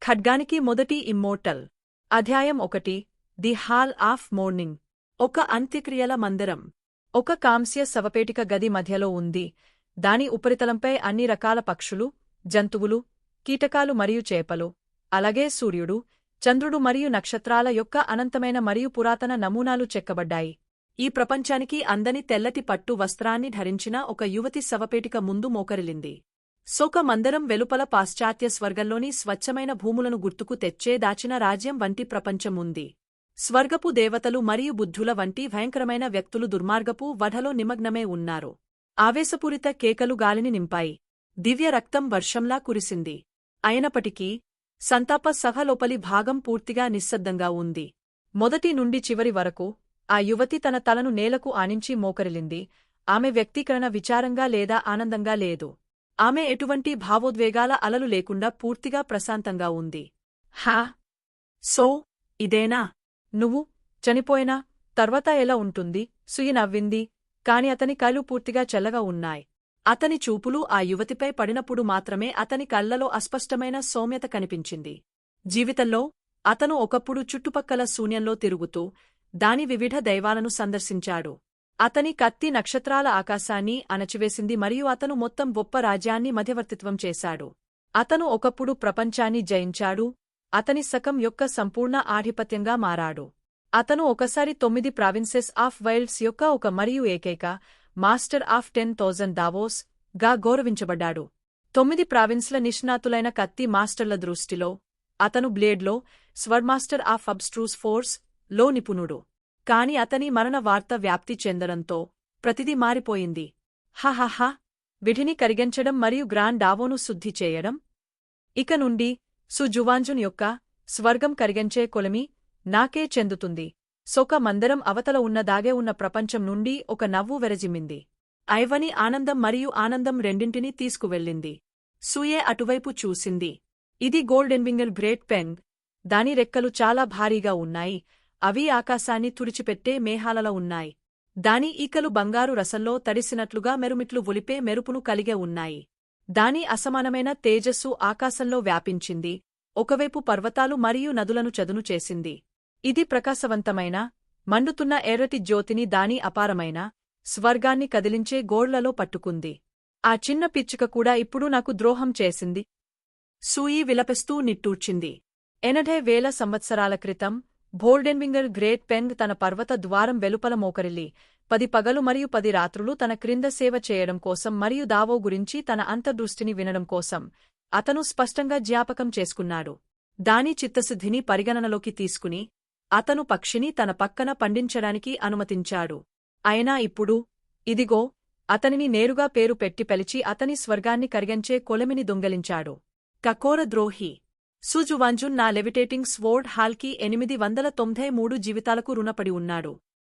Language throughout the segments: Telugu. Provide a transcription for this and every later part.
ఖడ్గానికి మొదటి ఇమ్మోర్టల్. అధ్యాయం 1. The hall of morning. ఒక అంత్యక్రియల మందిరం. ఒక కాంస్య శవపేటిక గది మధ్యలో ఉంది. దాని ఉపరితలంపై అన్ని రకాల పక్షులు, జంతువులు, కీటకాలు మరియు చేపలు, అలాగే సూర్యుడు, చంద్రుడు మరియు నక్షత్రాల యొక్క అనంతమైన మరియు పురాతన నమూనాలు చెక్కబడ్డాయి. ఈ ప్రపంచానికి అందని తెల్లటి పట్టు వస్త్రాన్ని ధరించిన ఒక యువతి శవపేటిక ముందు మోకరిల్లింది. సోక మందిరం వెలుపల పాశ్చాత్య స్వర్గంలోని స్వచ్ఛమైన భూములను గుర్తుకు తెచ్చే దాచిన రాజ్యం వంటి ప్రపంచం ఉంది. స్వర్గపు దేవతలు మరియు బుద్ధుల వంటి భయంకరమైన వ్యక్తులు దుర్మార్గపు వధలో నిమగ్నమే ఉన్నారు. ఆవేశపూరిత కేకలు గాలిని నింపాయి. దివ్య రక్తం వర్షంలా కురిసింది. అయినప్పటికీ సంతాప సభ లోపలి భాగం పూర్తిగా నిశ్శబ్దంగా ఉంది. మొదటి నుండి చివరి వరకు ఆ యువతి తన తలను నేలకు ఆనించి మోకరిల్లింది. ఆమె వ్యక్తీకరణ విచారంగా లేదా ఆనందంగా లేదు. ఆమె ఎటువంటి భావోద్వేగాల అలలు లేకుండా పూర్తిగా ప్రశాంతంగా ఉంది. హా! సో ఇదేనా నువ్వు చనిపోయినా తర్వాత ఎలా ఉంటుంది? సుయి నవ్వింది, కాని అతని కళ్ళు పూర్తిగా చల్లగా ఉన్నాయి. అతని చూపులు ఆ యువతిపై పడినప్పుడు మాత్రమే అతని కళ్లలో అస్పష్టమైన సౌమ్యత కనిపించింది. జీవితంలో అతను ఒకప్పుడు చుట్టుపక్కల శూన్యంలో తిరుగుతూ దాని వివిధ దైవాలను సందర్శించాడు. అతని కత్తి నక్షత్రాల ఆకాశాన్ని అణచివేసింది మరియు అతను మొత్తం గొప్ప రాజ్యాన్ని మధ్యవర్తిత్వం చేశాడు. అతను ఒకప్పుడు ప్రపంచాన్ని జయించాడు. అతని శకం యొక్క సంపూర్ణ ఆధిపత్యంగా మారాడు. అతను ఒకసారి 9 ప్రావిన్సెస్ ఆఫ్ వైల్డ్స్ యొక్క ఒక మరియు ఏకైక మాస్టర్ ఆఫ్ 10,000 దావోస్ గా గౌరవించబడ్డాడు. 9 ప్రావిన్స్ల నిష్ణాతులైన కత్తి మాస్టర్ల దృష్టిలో అతను బ్లేడ్లో స్వర్మాస్టర్ ఆఫ్ అబ్స్ట్రూస్ ఫోర్స్ లో నిపుణుడు. కాని అతని మరణ వార్త వ్యాప్తి చెందడంతో ప్రతిదీ మారిపోయింది. హహహ! విధిని కరిగించడం మరియు గ్రాండ్ డావోను శుద్ధి చేయడం. ఇక నుండి సుజువాంజున్ యొక్క స్వర్గం కరిగించే కొలిమి నాకే చెందుతుంది. సోక మందిరం అవతల ఉన్న దాగే ఉన్న ప్రపంచం నుండి ఒక నవ్వు వెరజిమ్మింది. ఐవని ఆనందం మరియు ఆనందం రెండింటినీ తీసుకువెళ్ళింది. సూయే అటువైపు చూసింది. ఇది గోల్డెన్వింగర్ గ్రేట్ పెంగ్. దాని రెక్కలు చాలా భారీగా ఉన్నాయి. అవి ఆకాశాన్ని తుడిచిపెట్టే మేఘాలలో ఉన్నాయి. దాని ఈకలు బంగారు రసంలో తడిసినట్లుగా మెరుమిట్లు ఒలిపే మెరుపును కలిగే ఉన్నాయి. దాని అసమానమైన తేజస్సు ఆకాశంలో వ్యాపించింది. ఒకవైపు పర్వతాలు మరియు నదులను చదును చేసింది. ఇది ప్రకాశవంతమైన, మండుతున్న ఎర్రటి జ్యోతిని దాని అపారమైన, స్వర్గాన్ని కదిలించే గోళ్లలో పట్టుకుంది. ఆ చిన్న పిచ్చుక కూడా ఇప్పుడు నాకు ద్రోహం చేసింది. సూయి విలపిస్తూ నిట్టూర్చింది. 80,000 సంవత్సరాల క్రితం గోల్డెన్వింగర్ గ్రేట్ పెంగ్ తన పర్వత ద్వారం వెలుపల మోకరిల్లి 10 పగలు మరియు 10 రాత్రులు తన క్రింద సేవ చేయడం కోసం మరియు దావో గురించి తన అంతర్దృష్టిని వినడం కోసం అతను స్పష్టంగా జ్ఞాపకం చేసుకున్నాడు. దాని చిత్తశుద్ధిని పరిగణనలోకి తీసుకుని అతను పక్షిని తన పక్కన పండించడానికి అనుమతించాడు. అయినా ఇప్పుడు ఇదిగో అతనిని నేరుగా పేరు పెట్టి పిలిచి అతని స్వర్గాన్ని కరిగించే కొలిమిని దొంగలించాడు. కకోర ద్రోహి! సుజువాంజున్ నా లెవిటేటింగ్ స్వోర్డ్ హాల్కి 893 జీవితాలకు రుణపడి ఉన్నాడు.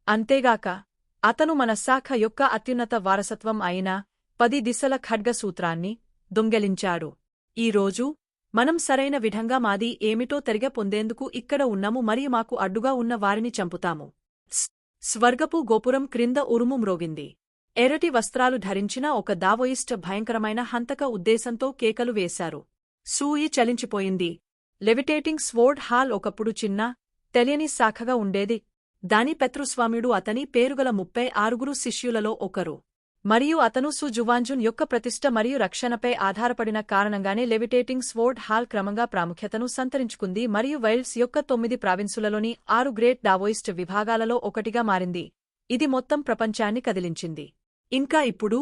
అంతేగాక అతను మన శాఖ యొక్క అత్యున్నత వారసత్వం అయిన 10 దిశల ఖడ్గ సూత్రాన్ని దొంగలించాడు. ఈరోజు మనం సరైన విధంగా మాది ఏమిటో తెరిగ పొందేందుకు ఇక్కడ ఉన్నాము మరియు మాకు అడ్డుగా ఉన్న వారిని చంపుతాము. స్వర్గపు గోపురం క్రింద ఉరుము మ్రోగింది. ఎర్రటి వస్త్రాలు ధరించిన ఒక దావోయిస్ట్ భయంకరమైన హంతక ఉద్దేశంతో కేకలు వేశారు. సూయి చలించిపోయింది. లెవిటేటింగ్ స్వోర్డ్ హాల్ ఒకప్పుడు చిన్న, తెలియని శాఖగా ఉండేది. దాని పెతృస్వామ్యుడు అతని పేరుగల 36 శిష్యులలో ఒకరు. మరియు అతను సుజువాంజున్ యొక్క ప్రతిష్ఠ మరియు రక్షణపై ఆధారపడిన కారణంగానే లెవిటేటింగ్ స్వోర్డ్ హాల్ క్రమంగా ప్రాముఖ్యతను సంతరించుకుంది మరియు వైల్డ్స్ యొక్క 9 ప్రావిన్సులలోని 6 గ్రేట్ డావోయిస్ట్ విభాగాలలో ఒకటిగా మారింది. ఇది మొత్తం ప్రపంచాన్ని కదిలించింది. ఇంకా ఇప్పుడు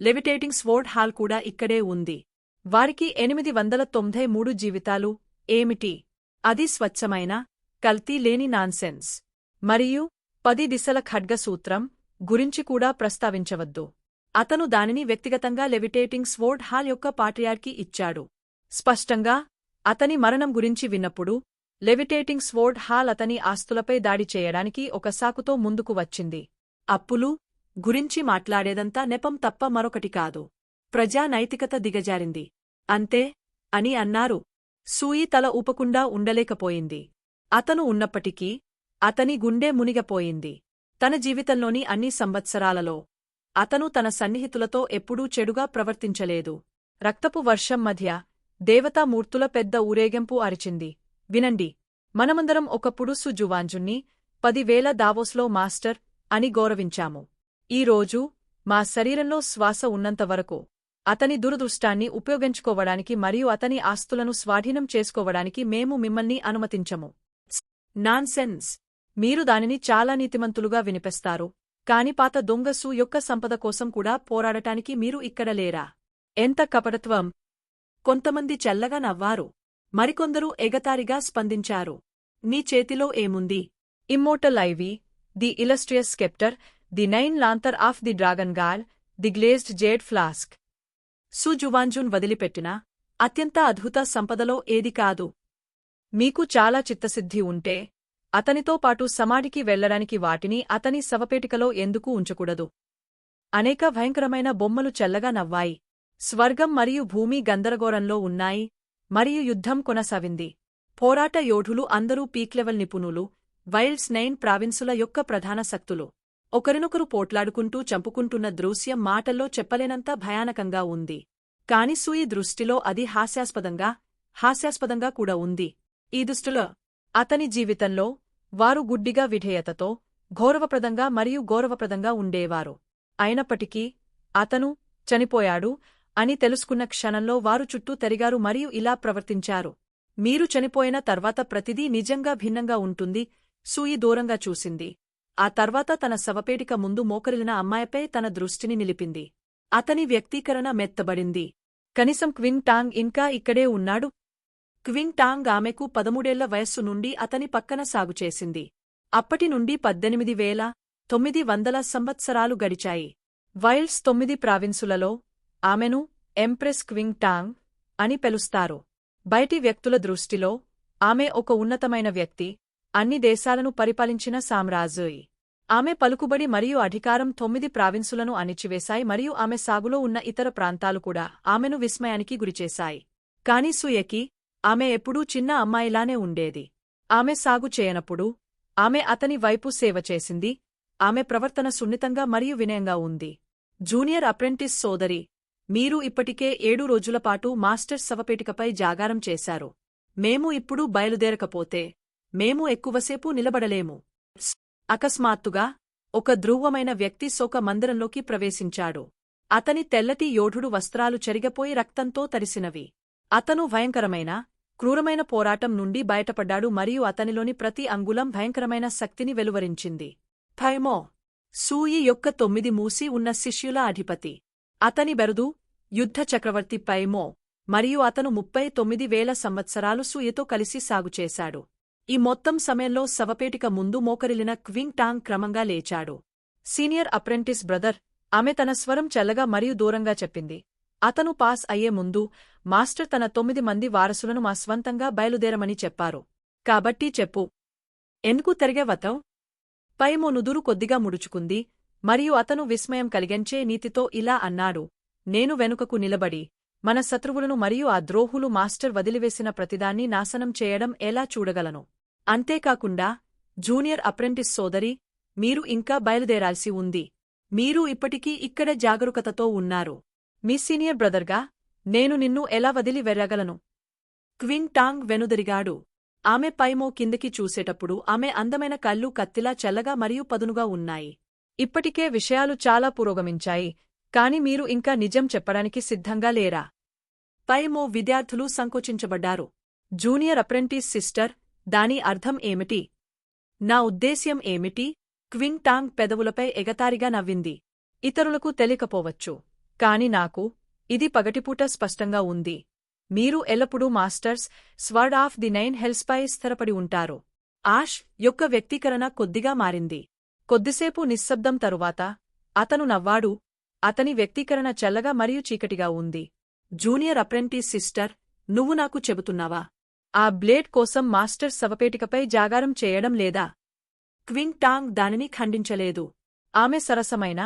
లెవిటేటింగ్ స్వోర్డ్ హాల్ కూడా ఇక్కడే ఉంది. వారికి 893 జీవితాలు ఏమిటి? అది స్వచ్ఛమైన, కల్తీ లేని నాన్సెన్స్. మరియు 10 దిశల ఖడ్గ సూత్రం గురించి కూడా ప్రస్తావించవద్దు. అతను దానిని వ్యక్తిగతంగా లెవిటేటింగ్ స్వోర్డ్ హాల్ యొక్క పాట్రియార్కి ఇచ్చాడు. స్పష్టంగా అతని మరణం గురించి విన్నప్పుడు లెవిటేటింగ్ స్వోర్డ్ హాల్ అతని ఆస్తులపై దాడి చేయడానికి ఒక సాకుతో ముందుకు వచ్చింది. అప్పులు గురించి మాట్లాడేదంతా నెపం తప్ప మరొకటి కాదు. ప్రజా నైతికత దిగజారింది. అంతే అని అన్నారు. సూయి తల ఊపకుండా ఉండలేకపోయింది. అతను ఉన్నప్పటికీ అతని గుండె మునిగపోయింది. తన జీవితంలోని అన్ని సంవత్సరాలలో అతను తన సన్నిహితులతో ఎప్పుడూ చెడుగా ప్రవర్తించలేదు. రక్తపు వర్షం మధ్య దేవతామూర్తుల పెద్ద ఊరేగింపు అరిచింది. వినండి, మనమందరం ఒకప్పుడు సు జువాంజున్ని 10,000 దావోస్లో మాస్టర్ అని గౌరవించాము. ఈరోజు మా శరీరంలో శ్వాస ఉన్నంతవరకు అతని దురదృష్టాన్ని ఉపయోగించుకోవడానికి మరియు అతని ఆస్తులను స్వాధీనం చేసుకోవడానికి మేము మిమ్మల్ని అనుమతించము. నాన్సెన్స్! మీరు దానిని చాలా నీతిమంతులుగా వినిపిస్తారు, కాని పాత దొంగ సు యొక్క సంపద కోసం కూడా పోరాడటానికి మీరు ఇక్కడ లేరా? ఎంత కపటత్వం! కొంతమంది చల్లగా నవ్వారు, మరికొందరు ఎగతారిగా స్పందించారు. నీ చేతిలో ఏముంది? Immortal ivy, the illustrious sceptre, the nine lantern of the dragon god, the glazed jade flask. Su Xuanjun వదిలిపెట్టిన అత్యంత అద్భుత సంపదలో ఏది కాదు. మీకు చాలా చిత్తశుద్ధి ఉంటే అతనితో పాటు సమాధికి వెళ్లడానికి వాటిని అతని శవపేటికలో ఎందుకు ఉంచకూడదు? అనేక భయంకరమైన బొమ్మలు చల్లగా నవ్వాయి. స్వర్గం మరియు భూమి గందరగోళంలో ఉన్నాయి, మరియు యుద్ధం కొనసాగింది. పోరాట యోధులు అందరూ పీక్ లెవెల్ నిపుణులు, వైల్డ్స్ 9 ప్రావిన్సుల యొక్క ప్రధాన శక్తులు. ఒకరినొకరు పోట్లాడుకుంటూ చంపుకుంటున్న దృశ్యం మాటల్లో చెప్పలేనంత భయానకంగా ఉంది. కాని సూయి దృష్టిలో అది హాస్యాస్పదంగా కూడా ఉంది. ఈ దృష్టిలో అతని జీవితంలో వారు గుడ్డిగా విధేయతతో గౌరవప్రదంగా ఉండేవారు. అయినప్పటికీ అతను చనిపోయాడు అని తెలుసుకున్న క్షణంలో వారు చుట్టూ తిరిగారు మరియు ఇలా ప్రవర్తించారు. మీరు చనిపోయిన తర్వాత ప్రతిదీ నిజంగా భిన్నంగా ఉంటుంది. సూయి దూరంగా చూసింది. ఆ తర్వాత తన శవపేటిక ముందు మోకరిల్లిన అమ్మాయిపై తన దృష్టిని నిలిపింది. అతని వ్యక్తీకరణ మెత్తబడింది. కనీసం క్వింగ్ టాంగ్ ఇంకా ఇక్కడే ఉన్నాడు. క్వింగ్ టాంగ్ ఆమెకు 13 వయస్సు నుండి అతని పక్కన సాగుచేసింది. అప్పటి నుండి 18,900 సంవత్సరాలు గడిచాయి. వైల్డ్స్ 9 ప్రావిన్సులలో ఆమెను ఎంప్రెస్ క్వింగ్ టాంగ్ అని పిలుస్తారు. బయటి వ్యక్తుల దృష్టిలో ఆమె ఒక ఉన్నతమైన వ్యక్తి, అన్ని దేశాలను పరిపాలించిన సామ్రాజ్ఞి. ఆమె పలుకుబడి మరియు అధికారం 9 ప్రావిన్సులను అణిచివేశాయి మరియు ఆమె సాగులో ఉన్న ఇతర ప్రాంతాలు కూడా ఆమెను విస్మయానికి గురిచేశాయి. కాని సూయకి ఆమె ఎప్పుడూ చిన్న అమ్మాయిలానే ఉండేది. ఆమె సాగు చేయనప్పుడు ఆమె అతని వైపు సేవ చేసింది. ఆమె ప్రవర్తన సున్నితంగా మరియు వినయంగా ఉంది. జూనియర్ అప్రెంటిస్ సోదరి, మీరు ఇప్పటికే 7 రోజులపాటు మాస్టర్స్ శవపేటికపై జాగారం చేశారు. మేము ఇప్పుడు బయలుదేరకపోతే మేము ఎక్కువసేపు నిలబడలేము. అకస్మాత్తుగా ఒక ధ్రువమైన వ్యక్తి శోక మందిరంలోకి ప్రవేశించాడు. అతని తెల్లటి యోధుడు వస్త్రాలు చెరిగిపోయి రక్తంతో తడిసినవి. అతను భయంకరమైన, క్రూరమైన పోరాటం నుండి బయటపడ్డాడు మరియు అతనిలోని ప్రతి అంగుళం భయంకరమైన శక్తిని వెలువరించింది. పైమో, సూయి యొక్క 9 మూసి ఉన్న శిష్యుల అధిపతి. అతని బెరుదు యుద్ధ చక్రవర్తి పైమో, మరియు అతను 39,000 సంవత్సరాలు సూయితో కలిసి సాగుచేశాడు. ఈ మొత్తం సమయంలో శవపేటిక ముందు మోకరిల్లిన క్వింగ్ టాంగ్ క్రమంగా లేచాడు. సీనియర్ అప్రెంటిస్ బ్రదర్, ఆమె తన స్వరం చల్లగా మరియు దూరంగా చెప్పింది. అతను పాస్ అయ్యే ముందు మాస్టర్ తన 9 మంది వారసులను మా స్వంతంగా బయలుదేరమని చెప్పారు. కాబట్టి చెప్పు, ఎందుకు తిరిగేవతావ్? పైమో నుదురు కొద్దిగా ముడుచుకుంది, మరియు అతను విస్మయం కలిగించే నీతితో ఇలా అన్నాడు. నేను వెనుకకు నిలబడి మన శత్రువులను మరియు ఆ ద్రోహులు మాస్టర్ వదిలివేసిన ప్రతిదాన్ని నాశనం చేయడం ఎలా చూడగలను? అంతేకాకుండా జూనియర్ అప్రెంటిస్ సోదరి, మీరు ఇంకా బయలుదేరాల్సి ఉంది. మీరు ఇప్పటికీ ఇక్కడ జాగరూకతతో ఉన్నారు. మీ సీనియర్ బ్రదర్గా నేను నిన్ను ఎలా వదిలి వెర్రగలను? Qing Tang వెనుదిరిగాడు. ఆమె పైమో కిందకి చూసేటప్పుడు ఆమె అందమైన కళ్ళు కత్తిలా చల్లగా మరియు పదునుగా ఉన్నాయి. ఇప్పటికే విషయాలు చాలా పురోగమించాయి, కాని మీరు ఇంకా నిజం చెప్పడానికి సిద్ధంగా లేరా? పైమో విద్యార్థులు సంకోచించబడ్డారు. జూనియర్ అప్రెంటిస్ సిస్టర్, దాని అర్థం ఏమిటి? నా ఉద్దేశ్యం ఏమిటి? క్వింగ్ టాంగ్ పెదవులపై ఎగతారిగా నవ్వింది. ఇతరులకు తెలియకపోవచ్చు, కాని నాకు ఇది పగటిపూట స్పష్టంగా ఉంది. మీరు ఎల్లప్పుడూ మాస్టర్స్ స్వర్డ్ ఆఫ్ ది 9 హెల్స్పై స్థిరపడి ఉంటారు. ఆష్ యొక్క వ్యక్తీకరణ కొద్దిగా మారింది. కొద్దిసేపు నిశ్శబ్దం తరువాత అతను నవ్వాడు. అతని వ్యక్తీకరణ చల్లగా మరియు చీకటిగా ఉంది. జూనియర్ అప్రెంటిస్ సిస్టర్, నువ్వు నాకు చెబుతున్నావా? ఆ బ్లేడ్ కోసం మాస్టర్ శవపేటికపై జాగారం చేయడం లేదా? క్వింగ్ టాంగ్ దానిని ఖండించలేదు. ఆమె సరసమైన,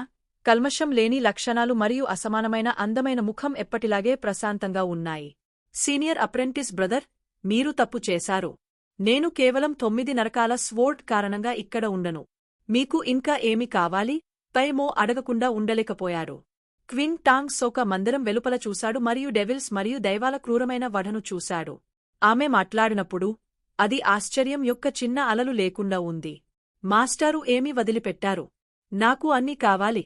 కల్మషం లేని లక్షణాలు మరియు అసమానమైన అందమైన ముఖం ఎప్పటిలాగే ప్రశాంతంగా ఉన్నాయి. సీనియర్ అప్రెంటిస్ బ్రదర్, మీరు తప్పు చేశారు. నేను కేవలం 9 నరకాల స్వోర్డ్ కారణంగా ఇక్కడ ఉండను. మీకు ఇంకా ఏమి కావాలి? పైమో అడగకుండా ఉండలేకపోయాడు. క్వింగ్ టాంగ్ సోక మందిరం వెలుపల చూశాడు మరియు డెవిల్స్ మరియు దైవాల క్రూరమైన వధను చూశాడు. ఆమె మాట్లాడినప్పుడు అది ఆశ్చర్యం యొక్క చిన్న అలలు లేకుండా ఉంది. మాస్టారు ఏమీ వదిలిపెట్టారు. నాకు అన్నీ కావాలి.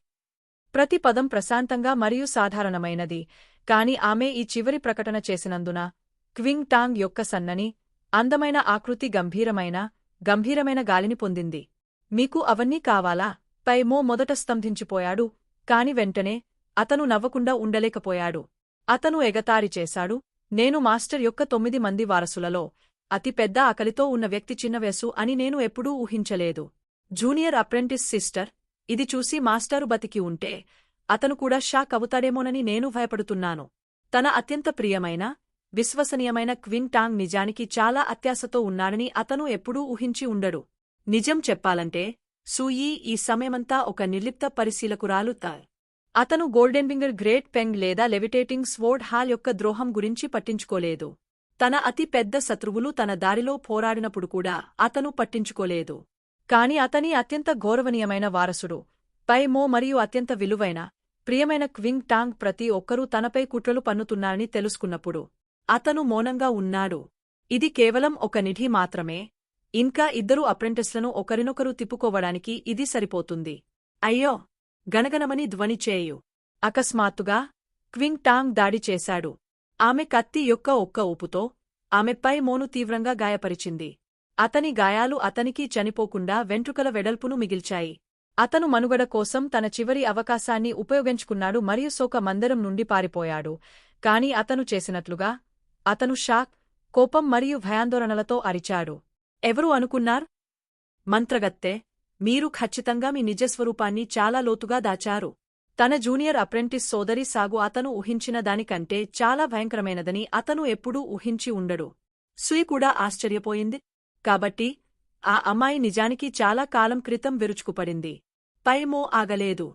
ప్రతి పదం ప్రశాంతంగా మరియు సాధారణమైనది, కాని ఆమె ఈ చివరి ప్రకటన చేసినందున క్వింగ్ టాంగ్ యొక్క సన్నని, అందమైన ఆకృతి గంభీరమైన గాలిని పొందింది. మీకు అవన్నీ కావాలా? పైమో మొదట స్తంభించిపోయాడు, కాని వెంటనే అతను నవ్వకుండా ఉండలేకపోయాడు. అతను ఎగతాళి చేశాడు, నేను మాస్టర్ యొక్క 9 మంది వారసులలో అతి పెద్ద ఆకలితో ఉన్న వ్యక్తి చిన్న వయసు అని నేను ఎప్పుడూ ఊహించలేదు. జూనియర్ అప్రెంటిస్ సిస్టర్, ఇది చూసి మాస్టారు బతికి ఉంటే అతను కూడా షాక్ అవుతాడేమోనని నేను భయపడుతున్నాను. తన అత్యంత ప్రియమైన, విశ్వసనీయమైన క్వింగ్ టాంగ్ నిజానికి చాలా అత్యాశతో ఉన్నాడని అతను ఎప్పుడూ ఊహించి ఉండడు. నిజం చెప్పాలంటే సూయీ ఈ సమయమంతా ఒక నిర్లిప్త పరిశీలకురాలు. అతను గోల్డెన్ఫింగర్ గ్రేట్ పెంగ్ లేదా లెవిటేటింగ్ స్వోర్డ్ హాల్ యొక్క ద్రోహం గురించి పట్టించుకోలేదు. తన అతి పెద్ద శత్రువులు తన దారిలో పోరాడినప్పుడు కూడా అతను పట్టించుకోలేదు. కాని అతని అత్యంత గౌరవనీయమైన వారసుడు పైమో మరియు అత్యంత విలువైన, ప్రియమైన క్వింగ్ టాంగ్ ప్రతి ఒక్కరూ తనపై కుట్రలు పన్నుతున్నారని తెలుసుకున్నప్పుడు అతను మౌనంగా ఉన్నాడు. ఇది కేవలం ఒక నిధి మాత్రమే. ఇంకా 2 అప్రెంటిస్లను ఒకరినొకరు తిప్పుకోవడానికి ఇది సరిపోతుంది. అయ్యో! గణగణమని ధ్వని చేయు. అకస్మాత్తుగా క్వింగ్ టాంగ్ దాడి చేశాడు. ఆమె కత్తి యొక్క ఒక్క ఊపుతో ఆమెపై మోను తీవ్రంగా గాయపరిచింది. అతని గాయాలు అతనికి చనిపోకుండా వెంట్రుకల వెడల్పును మిగిల్చాయి. అతను మనుగడ కోసం తన చివరి అవకాశాన్ని ఉపయోగించుకున్నాడు మరియు శోక మందిరం నుండి పారిపోయాడు. కాని అతను చేసినట్లుగా అతను షాక్, కోపం మరియు భయాందోళనలతో అరిచాడు. ఎవరు అనుకున్నారు? మంత్రగత్తె, మీరు ఖచ్చితంగా మీ నిజస్వరూపాన్ని చాలా లోతుగా దాచారు. తన జూనియర్ అప్రెంటిస్ సోదరి సాగు అతను ఊహించిన దానికంటే చాలా భయంకరమైనదని అతను ఎప్పుడూ ఊహించి ఉండడు. సూయి కూడా ఆశ్చర్యపోయింది. కాబట్టి ఆ అమ్మాయి నిజానికి చాలా కాలం క్రితం విరుచుకుపడింది. పైమో ఆగలేదు.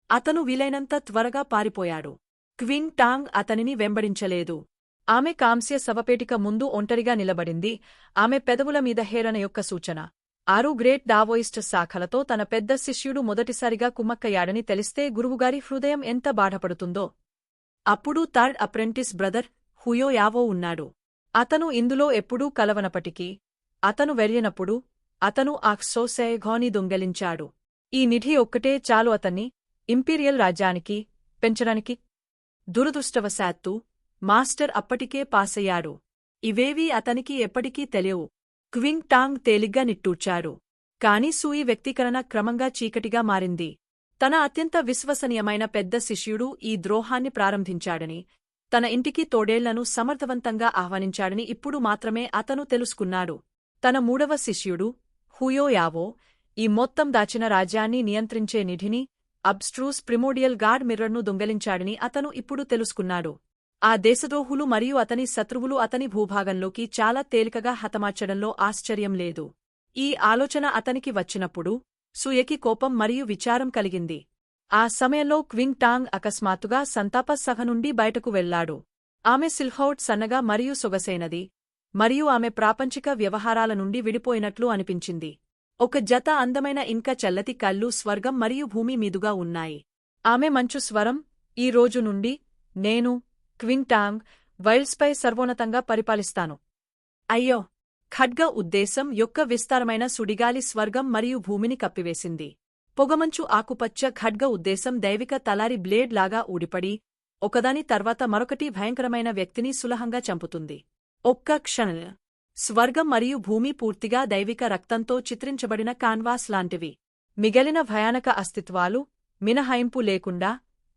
అతను వీలైనంత త్వరగా పారిపోయాడు. క్వింగ్ టాంగ్ అతనిని వెంబడించలేదు. ఆమె కాంస్య శవపేటిక ముందు ఒంటరిగా నిలబడింది. ఆమె పెదవుల మీద హేళన యొక్క సూచన. 6 గ్రేట్ డావోయిస్ట్ శాఖలతో తన పెద్ద శిష్యుడు మొదటిసారిగా కుమ్మక్కయ్యాడని తెలిస్తే గురువుగారి హృదయం ఎంత బాధపడుతుందో. అప్పుడు థర్డ్ అప్రెంటిస్ బ్రదర్ హుయో యావో ఉన్నాడు. అతను ఇందులో ఎప్పుడూ కలవనప్పటికీ అతను వెళ్లినప్పుడు అతను ఆ క్షోసేఘోని దొంగిలించాడు. ఈ నిధి ఒక్కటే చాలు అతన్ని ఇంపీరియల్ రాజ్యానికి పెంచడానికి. దురదృష్టవశాత్తు మాస్టర్ అప్పటికే పాసయ్యాడు. ఇవేవీ అతనికి ఎప్పటికీ తెలియవు. క్వింగ్ టాంగ్ తేలిగ్గా నిట్టూర్చాడు. కాని సూయి వ్యక్తీకరణ క్రమంగా చీకటిగా మారింది. తన అత్యంత విశ్వసనీయమైన పెద్ద శిష్యుడు ఈ ద్రోహాన్ని ప్రారంభించాడని, తన ఇంటికి తోడేళ్లను సమర్థవంతంగా ఆహ్వానించాడని ఇప్పుడు మాత్రమే అతను తెలుసుకున్నాడు. తన 3వ శిష్యుడు హుయో యావో ఈ మొత్తం దాచిన రాజ్యాన్ని నియంత్రించే నిధిని, అబ్స్ట్రూస్ ప్రిమోడియల్ గాడ్ మిర్రర్ను దొంగిలించాడని అతను ఇప్పుడు తెలుసుకున్నాడు. ఆ దేశద్రోహులు మరియు అతని శత్రువులు అతని భూభాగంలోకి చాలా తేలికగా హతమార్చడంలో ఆశ్చర్యం లేదు. ఈ ఆలోచన అతనికి వచ్చినప్పుడు సూయకి కోపం మరియు విచారం కలిగింది. ఆ సమయంలో క్వింగ్ టాంగ్ అకస్మాత్తుగా సంతాప సభ నుండి బయటకు వెళ్లాడు. ఆమె సిల్హౌట్ సన్నగా మరియు సొగసైనది, మరియు ఆమె ప్రాపంచిక వ్యవహారాల నుండి విడిపోయినట్లు అనిపించింది. ఒక జత అందమైన ఇంకా చల్లటి కళ్ళు స్వర్గం మరియు భూమి మీదుగా ఉన్నాయి. ఆమె మంచు స్వరం, ఈ రోజు నుండి నేను క్వింగ్ టాంగ్ వైల్డ్స్పై సర్వోన్నతంగా పరిపాలిస్తాను. అయ్యో! ఖడ్గ ఉద్దేశం యొక్క విస్తారమైన సుడిగాలి స్వర్గం మరియు భూమిని కప్పివేసింది. పొగమంచు ఆకుపచ్చ ఖడ్గ ఉద్దేశం దైవిక తలారి బ్లేడ్ లాగా ఊడిపడి ఒకదాని తర్వాత మరొకటి భయంకరమైన వ్యక్తిని సులహంగా చంపుతుంది. ఒక్క క్షణం స్వర్గం మరియు భూమి పూర్తిగా దైవిక రక్తంతో చిత్రించబడిన కాన్వాస్ లాంటివి. మిగిలిన భయానక అస్తిత్వాలు మినహాయింపు లేకుండా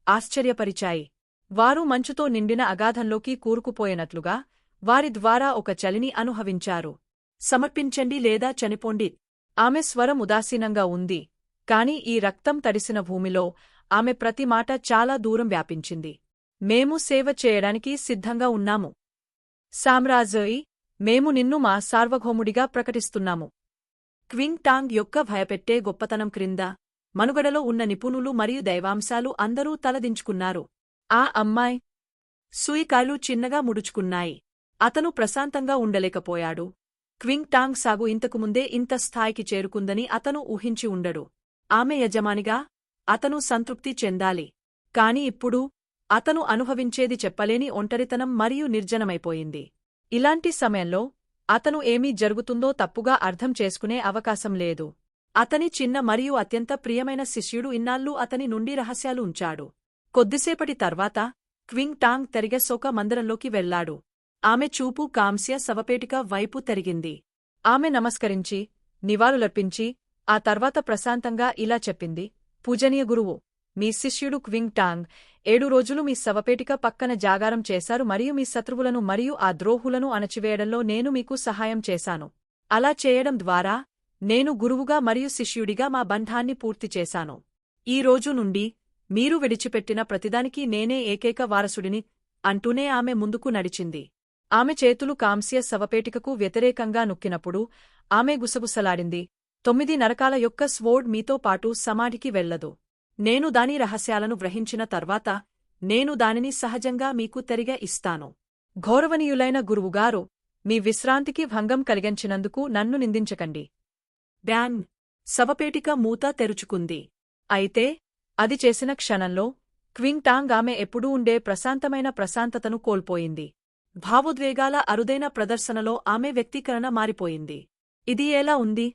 ఆశ్చర్యపరిచాయి. వారు మంచుతో నిండిన అగాధంలోకి కూరుకుపోయినట్లుగా వారి ద్వారా ఒక చలిని అనుభవించారు. సమర్పించండి లేదా చనిపోండి. ఆమె స్వరం ఉదాసీనంగా ఉంది, కాని ఈ రక్తం తడిసిన భూమిలో ఆమె ప్రతి మాట చాలా దూరం వ్యాపించింది. మేము సేవ చేయడానికి సిద్ధంగా ఉన్నాము. సామ్రాజ్యీ, మేము నిన్ను మా సార్వభౌముడిగా ప్రకటిస్తున్నాము. క్వింగ్ టాంగ్ యొక్క భయపెట్టే గొప్పతనం క్రింద మనుగడలో ఉన్న నిపుణులు మరియు దైవాంశాలు అందరూ తలదించుకున్నారు. ఆ అమ్మాయి సూయి కాళ్ళు చిన్నగా ముడుచుకున్నాయి. అతను ప్రశాంతంగా ఉండలేకపోయాడు. క్వింగ్ టాంగ్ సాగు ఇంతకుముందే ఇంత స్థాయికి చేరుకుందని అతను ఊహించి ఉండడు. ఆమె యజమానిగా అతను సంతృప్తి చెందాలి. కాని ఇప్పుడు అతను అనుభవించేది చెప్పలేని ఒంటరితనం మరియు నిర్జనమైపోయింది. ఇలాంటి సమయంలో అతను ఏమీ జరుగుతుందో తప్పుగా అర్థం చేసుకునే అవకాశం లేదు. అతని చిన్న మరియు అత్యంత ప్రియమైన శిష్యుడు ఇన్నాళ్లూ అతని నుండి రహస్యాలు ఉంచాడు. కొద్దిసేపటి తర్వాత క్వింగ్ టాంగ్ తిరిగే సోక మందిరంలోకి వెళ్లాడు. ఆమె చూపు కాంస్య శవపేటిక వైపు తిరిగింది. ఆమె నమస్కరించి నివాళులర్పించి ఆ తర్వాత ప్రశాంతంగా ఇలా చెప్పింది, పూజనీయ గురువు, మీ శిష్యుడు క్వింగ్ టాంగ్ 7 రోజులు మీ శవపేటిక పక్కన జాగారం చేశారు మరియు మీ శత్రువులను మరియు ఆ ద్రోహులను అణచివేయడంలో నేను మీకు సహాయం చేశాను. అలా చేయడం ద్వారా నేను గురువుగా మరియు శిష్యుడిగా మా బంధాన్ని పూర్తి చేశాను. ఈ రోజు నుండి మీరు విడిచిపెట్టిన ప్రతిదానికి నేనే ఏకైక వారసుడిని అంటూనే ఆమె ముందుకు నడిచింది. ఆమె చేతులు కాంస్య శవపేటికకు వ్యతిరేకంగా నొక్కినప్పుడు ఆమె గుసగుసలాడింది. 9 నరకాల యొక్క స్వోర్డ్ మీతో పాటు సమాధికి వెళ్లదు. నేను దాని రహస్యాలను గ్రహించిన తర్వాత నేను దానిని సహజంగా మీకు తిరిగి ఇస్తాను. గౌరవనీయులైన గురువుగారు, మీ విశ్రాంతికి భంగం కలిగించినందుకు నన్ను నిందించకండి. బ్యాన్! శవపేటిక మూత తెరుచుకుంది. అయితే అది చేసిన క్షణంలో క్వింగ్ టాంగ్ ఆమె ఎప్పుడూ ఉండే ప్రశాంతమైన ప్రశాంతతను కోల్పోయింది. భావోద్వేగాల అరుదైన ప్రదర్శనలో ఆమె వ్యక్తీకరణ మారిపోయింది. ఇది ఎలా ఉంది?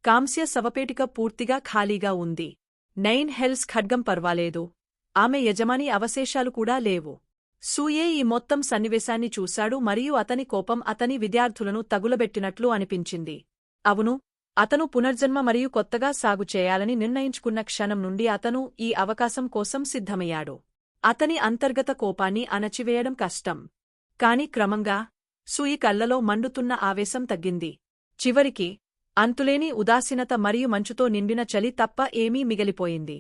కాంస్య శవపేటిక పూర్తిగా ఖాళీగా ఉంది. 9 హెల్స్ ఖడ్గం పర్వాలేదు. ఆమె యజమాని అవశేషాలు కూడా లేవు. సూయే ఈ మొత్తం సన్నివేశాన్ని చూశాడు మరియు అతని కోపం అతని విద్యార్థులను తగులబెట్టినట్లు అనిపించింది. అవును, అతను పునర్జన్మ మరియు కొత్తగా సాగు చేయాలని నిర్ణయించుకున్న క్షణం నుండి అతను ఈ అవకాశం కోసం సిద్ధమయ్యాడు. అతని అంతర్గత కోపాన్ని అణచివేయడం కష్టం. కాని క్రమంగా సూయి కళ్లలో మండుతున్న ఆవేశం తగ్గింది. చివరికి అంతులేని ఉదాసీనత మరియు మంచుతో నిండిన చలి తప్ప ఏమీ మిగిలిపోయింది.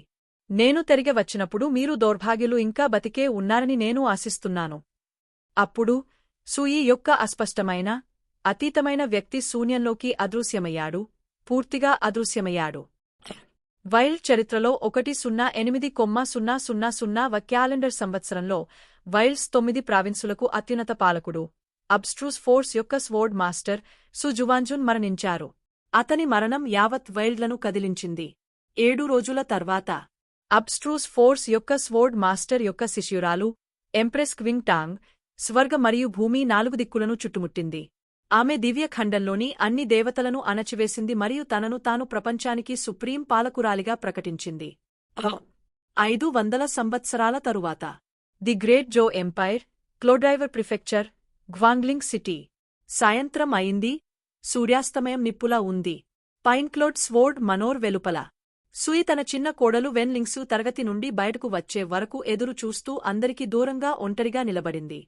నేను తిరిగి వచ్చినప్పుడు మీరు దౌర్భాగ్యులు ఇంకా బతికే ఉన్నారని నేను ఆశిస్తున్నాను. అప్పుడు సూయి యొక్క అస్పష్టమైన, అతీతమైన వ్యక్తి శూన్యంలోకి అదృశ్యమయ్యాడు, పూర్తిగా అదృశ్యమయ్యాడు. వైల్డ్ చరిత్రలో 1080,000 క్యాలెండర్ సంవత్సరంలో వైల్డ్స్ 9 ప్రావిన్సులకు అత్యున్నత పాలకుడు, అబ్స్ట్రూస్ ఫోర్స్ యొక్క స్వోర్డ్ మాస్టర్ సు జువాన్జున్ మరణించారు. అతని మరణం యావత్ వైల్డ్లను కదిలించింది. 7 రోజుల తర్వాత అబ్స్ట్రూస్ ఫోర్స్ యొక్క స్వోర్డ్ మాస్టర్ యొక్క శిష్యురాలు ఎంప్రెస్ క్వింగ్ టాంగ్ స్వర్గ మరియు భూమి 4 దిక్కులను చుట్టుముట్టింది. ఆమె దివ్యఖండంలోని అన్ని దేవతలను అణచివేసింది మరియు తనను తాను ప్రపంచానికి సుప్రీం పాలకురాలిగా ప్రకటించింది. 500 సంవత్సరాల తరువాత the great Zhou empire, cloud river prefecture, Guangling city. సాయంత్రం అయింది. సూర్యాస్తమయం నిప్పులా ఉంది. పైన్క్లోడ్ స్వోర్డ్ మనోర్ వెలుపల. సూయి తన చిన్న కోడలు వెన్ లింగ్సు తరగతి నుండి బయటకు వచ్చే వరకు ఎదురు చూస్తూ అందరికి దూరంగా ఒంటరిగా నిలబడింది.